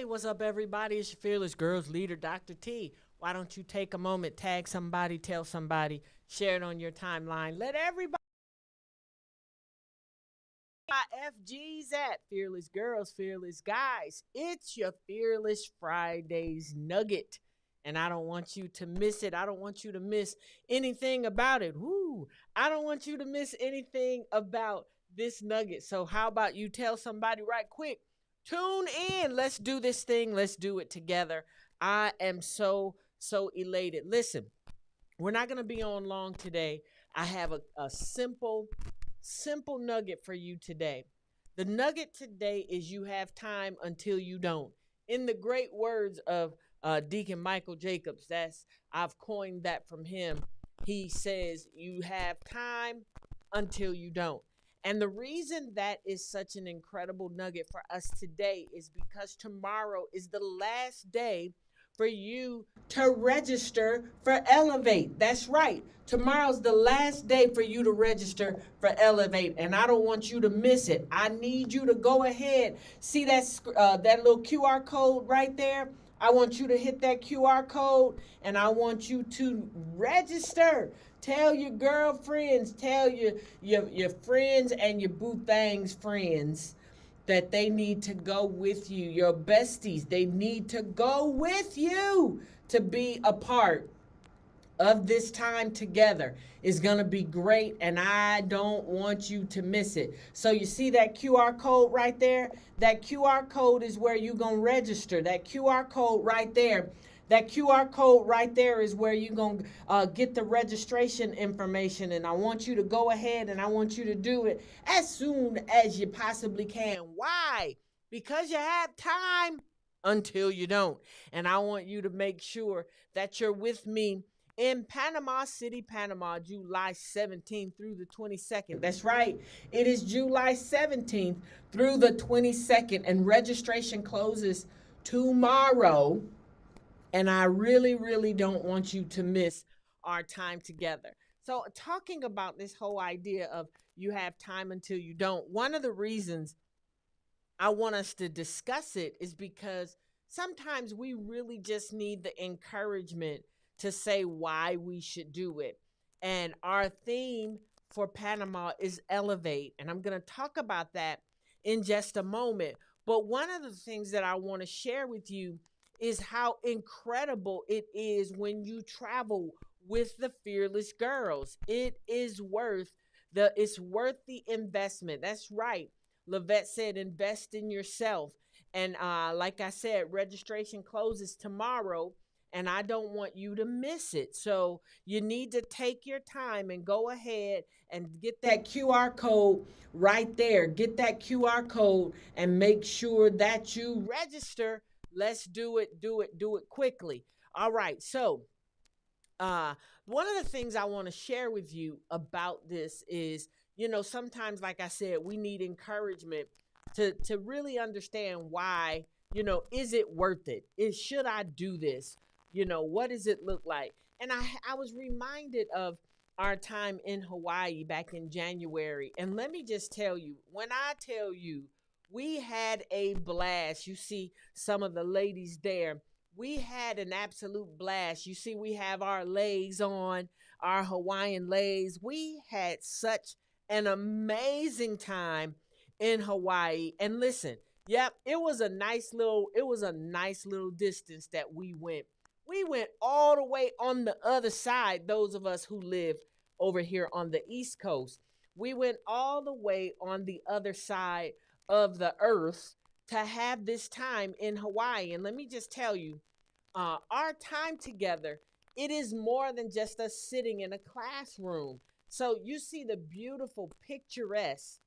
Hey, what's up, everybody? It's your fearless girls leader, Dr. T. Why don't you take a moment, tag somebody, tell somebody, share it on your timeline. Let everybody FG's at Fearless Girls, Fearless Guys. It's your Fearless Fridays nugget. And I don't want you to miss it. I don't want you to miss anything about it. Woo! I don't want you to miss anything about this nugget. So, how about you tell somebody right quick? Tune in. Let's do this thing. Let's do it together. I am so elated. Listen, we're not going to be on long today. I have a simple nugget for you today. The nugget today is you have time until you don't. In the great words of Deacon Michael Jacobs, I've coined that from him. He says you have time until you don't. And the reason that is such an incredible nugget for us today is because tomorrow is the last day for you to register for Elevate. That's right. Tomorrow's the last day for you to register for Elevate, and I don't want you to miss it. I need you to go ahead. See that little QR code right there? I want you to hit that QR code, and I want you to register. Tell your girlfriends, tell your friends and your boo thangs friends that they need to go with you. Your besties, they need to go with you to be a part of this time together. Is going to be great, and I don't want you to miss it. So you see that QR code right there? That QR code is where you're going to register. That QR code right there. That QR code right there is where you're going to get the registration information. And I want you to go ahead and I want you to do it as soon as you possibly can. Why? Because you have time until you don't. And I want you to make sure that you're with me in Panama City, Panama, July 17th through the 22nd. That's right. It is July 17th through the 22nd, and registration closes tomorrow. And I really don't want you to miss our time together. So, talking about this whole idea of you have time until you don't, one of the reasons I want us to discuss it is because sometimes we really just need the encouragement to say why we should do it. And our theme for Panama is Elevate. And I'm going to talk about that in just a moment. But one of the things that I want to share with you is how incredible it is when you travel with the Fearless Girls. It's worth the investment. That's right. Lavette said, invest in yourself. And like I said, registration closes tomorrow, and I don't want you to miss it. So you need to take your time and go ahead and get that QR code right there. Get that QR code and make sure that you register. Let's do it quickly. All right. So, one of the things I want to share with you about this is, sometimes, like I said, we need encouragement to really understand why, is it worth it? Should I do this? What does it look like? And I was reminded of our time in Hawaii back in January. And let me just tell you, when I tell you, we had a blast. You see some of the ladies there. We had an absolute blast. You see, we have our leis on, our Hawaiian leis. We had such an amazing time in Hawaii. And listen, yep, it was a nice little distance that we went. We went all the way on the other side, those of us who live over here on the East Coast. We went all the way on the other side of the earth to have this time in Hawaii. And let me just tell you, our time together, it is more than just us sitting in a classroom. So you see the beautiful picturesque.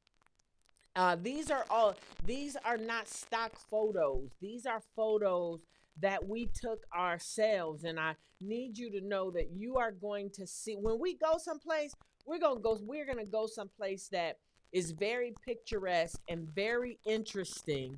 These are not stock photos. These are photos that we took ourselves. And I need you to know that you are going to see when we go someplace, we're going to go someplace that is very picturesque and very interesting.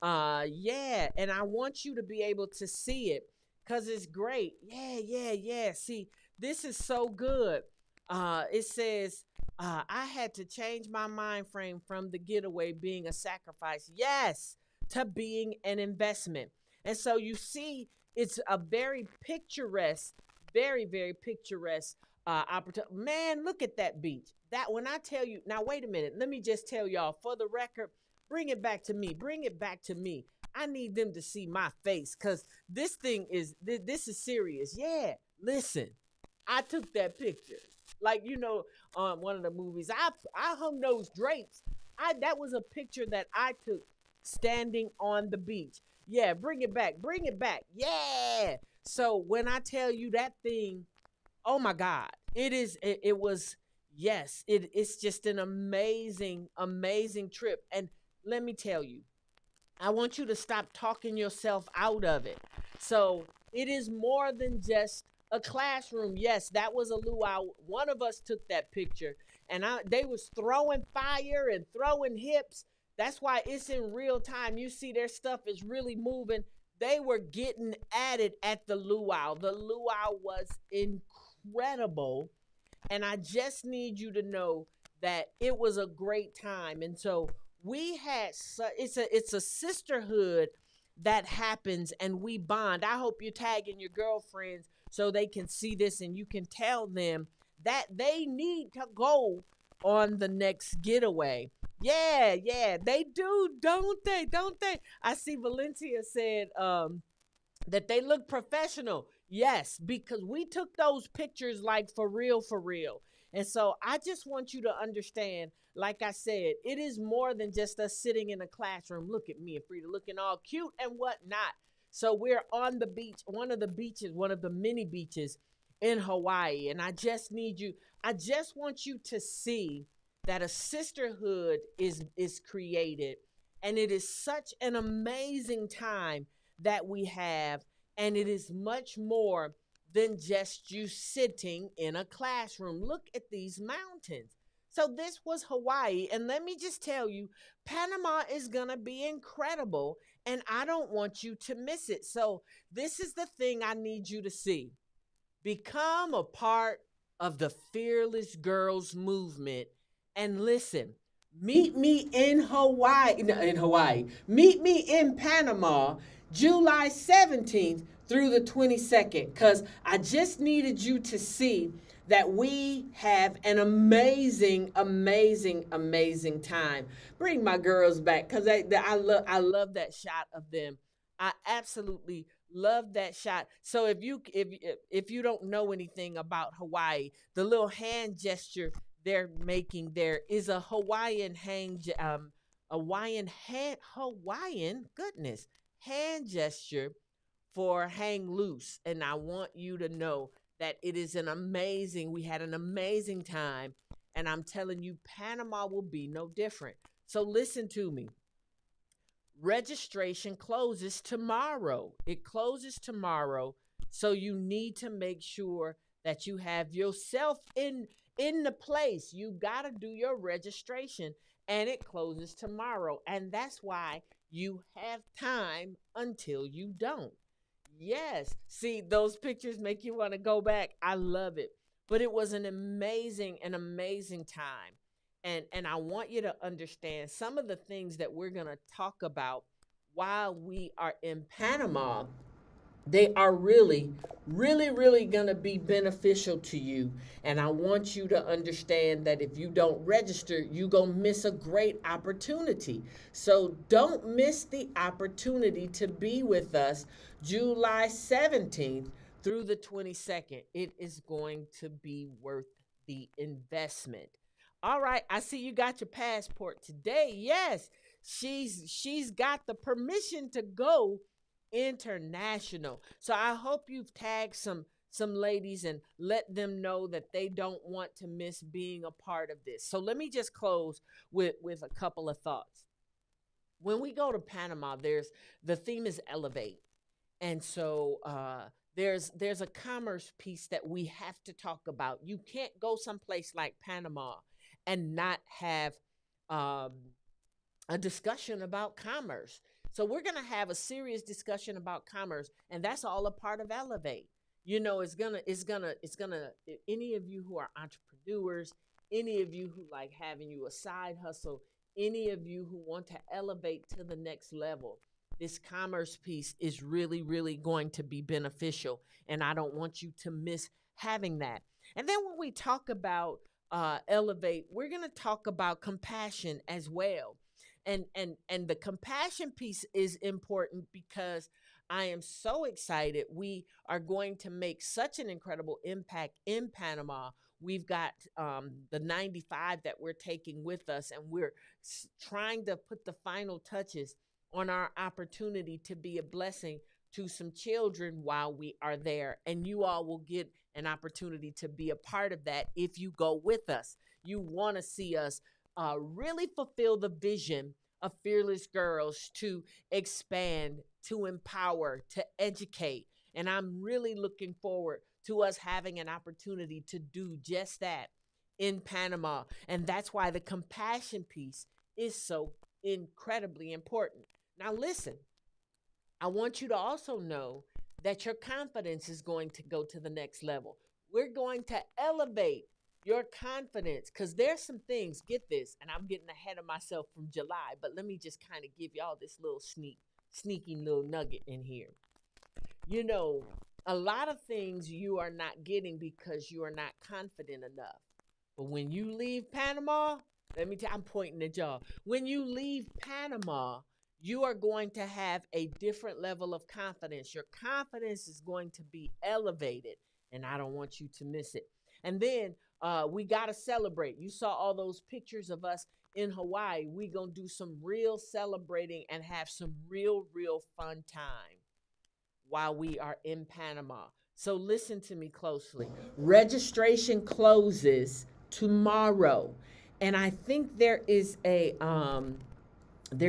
Yeah, and I want you to be able to see it because it's great. Yeah. See, this is so good. It says, I had to change my mind frame from the getaway being a sacrifice. Yes, to being an investment. And so you see, it's a very picturesque, very, very picturesque opportunity. Man, look at that beach. That when I tell you, now wait a minute, let me just tell y'all for the record, bring it back to me. Bring it back to me. I need them to see my face because this thing is this is serious. Yeah, listen, I took that picture. Like on one of the movies, I hung those drapes. I That was a picture that I took standing on the beach. Yeah, bring it back. Bring it back. Yeah. So when I tell you that thing, oh my God, it was yes, it's just an amazing, amazing trip. And let me tell you, I want you to stop talking yourself out of it. So it is more than just a classroom. Yes, that was a luau. One of us took that picture, and they was throwing fire and throwing hips. That's why it's in real time. You see their stuff is really moving. They were getting at it at the luau. The luau was incredible, and I just need you to know that it was a great time. And so we had it's a sisterhood that happens, and we bond. I hope you're tagging your girlfriends so they can see this and you can tell them that they need to go on the next getaway. Yeah, yeah, they do, don't they? Don't they? I see Valencia said that they look professional. Yes, because we took those pictures like for real, for real. And so I just want you to understand, like I said, it is more than just us sitting in a classroom. Look at me and Frida looking all cute and whatnot. So we're on the beach, one of the beaches, one of the many beaches in Hawaii. And I just want you to see that a sisterhood is created. And it is such an amazing time that we have. And it is much more than just you sitting in a classroom. Look at these mountains. So this was Hawaii. And let me just tell you, Panama is going to be incredible. And I don't want you to miss it. So this is the thing I need you to see. Become a part of the Fearless Girls movement. And listen, meet me in Hawaii. No, in Hawaii. Meet me in Panama, July 17th through the 22nd, because I just needed you to see that we have an amazing, amazing, amazing time. Bring my girls back, because I love that shot of them. I absolutely love that shot. So if you don't know anything about Hawaii, the little hand gesture they're making there is a Hawaiian goodness hand gesture for hang loose. And I want you to know that it is we had an amazing time. And I'm telling you, Panama will be no different. So listen to me. Registration closes tomorrow. It closes tomorrow. So you need to make sure that you have yourself in the place. You got to do your registration, and it closes tomorrow. And that's why you have time until you don't. Yes. See, those pictures make you want to go back. I love it. But it was an amazing time. And I want you to understand some of the things that we're going to talk about while we are in Panama. They are really, really, really going to be beneficial to you. And I want you to understand that if you don't register, you're going to miss a great opportunity. So don't miss the opportunity to be with us July 17th through the 22nd. It is going to be worth the investment. All right, I see you got your passport today. Yes, she's got the permission to go international. So I hope you've tagged some ladies and let them know that they don't want to miss being a part of this. So let me just close with a couple of thoughts. When we go to Panama, the theme is elevate. And so there's a commerce piece that we have to talk about. You can't go someplace like Panama and not have a discussion about commerce. So we're going to have a serious discussion about commerce, and that's all a part of Elevate. It's gonna, any of you who are entrepreneurs, any of you who like having you a side hustle, any of you who want to elevate to the next level, this commerce piece is really, really going to be beneficial. And I don't want you to miss having that. And then when we talk about elevate, we're going to talk about compassion as well. And the compassion piece is important because I am so excited. We are going to make such an incredible impact in Panama. We've got the 95 that we're taking with us, and we're trying to put the final touches on our opportunity to be a blessing to some children while we are there. And you all will get an opportunity to be a part of that if you go with us. You want to see us really fulfill the vision of Fearless Girls to expand, to empower, to educate. And I'm really looking forward to us having an opportunity to do just that in Panama. And that's why the compassion piece is so incredibly important. Now, listen, I want you to also know that your confidence is going to go to the next level. We're going to elevate your confidence because there's some things, get this, and I'm getting ahead of myself from July, but let me just kind of give y'all this little sneaky little nugget in here. You know, a lot of things you are not getting because you are not confident enough. But when you leave Panama, let me tell you, I'm pointing at y'all. When you leave Panama, you are going to have a different level of confidence. Your confidence is going to be elevated, and I don't want you to miss it. And then we got to celebrate. You saw all those pictures of us in Hawaii. We going to do some real celebrating and have some real, real fun time while we are in Panama. So listen to me closely. Registration closes tomorrow. And I think there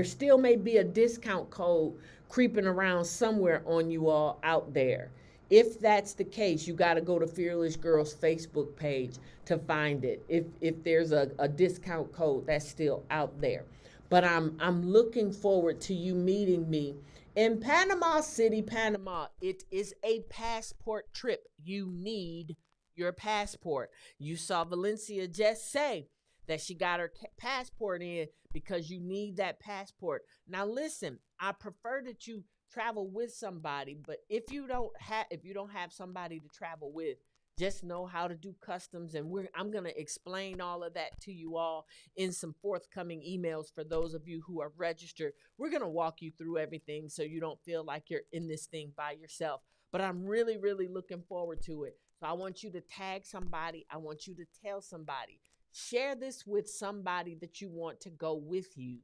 still may be a discount code creeping around somewhere on you all out there. If that's the case, you got to go to Fearless Girls Facebook page to find it. If there's a discount code that's still out there. But I'm looking forward to you meeting me in Panama City, Panama. It is a passport trip. You need your passport. You saw Valencia just say that she got her passport in because you need that passport. Now listen, I prefer that you travel with somebody, but if you don't have somebody to travel with, just know how to do customs, and I'm going to explain all of that to you all in some forthcoming emails for those of you who are registered. We're going to walk you through everything so you don't feel like you're in this thing by yourself. But I'm really, really looking forward to it. So I want you to tag somebody. I want you to tell somebody. Share this with somebody that you want to go with you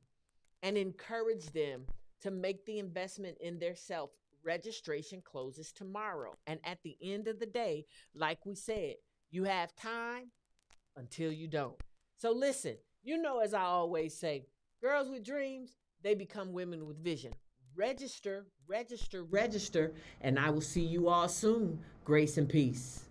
and encourage them to make the investment in their self. Registration closes tomorrow. And at the end of the day, like we said, you have time until you don't. So listen, you know, as I always say, girls with dreams, they become women with vision. Register, register, register, and I will see you all soon. Grace and peace.